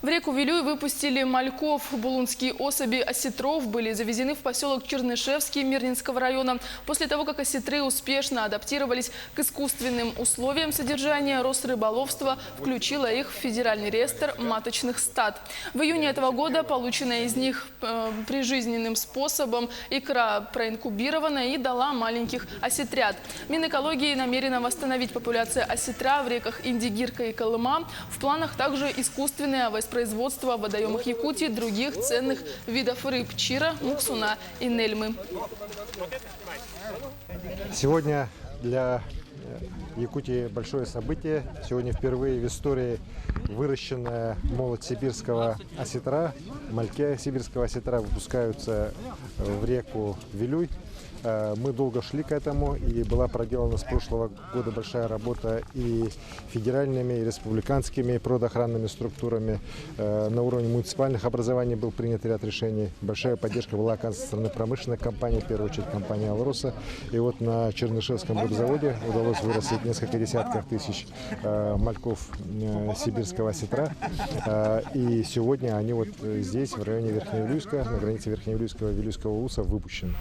реку Вилюй выпустили мальков. Булунские особи осетров были завезены в поселок Чернышевский Мирнинского района. После того, как осетры успешно адаптировались к искусственным условиям содержания, Росрыболовство включило их в федеральный реестр маточных стад. В июне этого года полученная из них прижизненным способом икра проинкубирована и дала маленьких осетрят. Минэкологии намерена восстановить популяцию осетра в реках Индигирка и Колыма. В планах также искусственное воспроизводство в водоемах Якутии других ценных видов рыб – чира, муксуна и нельмы. Сегодня для Якутии большое событие. Сегодня впервые в истории выращенная молоть сибирского осетра, мальки сибирского осетра выпускаются в реку Вилюй. Мы долго шли к этому, и была проделана с прошлого года большая работа и федеральными, и республиканскими природоохранными структурами. На уровне муниципальных образований был принят ряд решений. Большая поддержка была оказана со стороны промышленных компаний, в первую очередь компания «Алроса». И вот на Чернышевском рыбзаводе удалось вырастить несколько десятков тысяч мальков сибирского осетра. И сегодня они вот здесь, в районе Верхневилюйска, на границе Верхневилюйского и Вилюйского улуса, выпущены.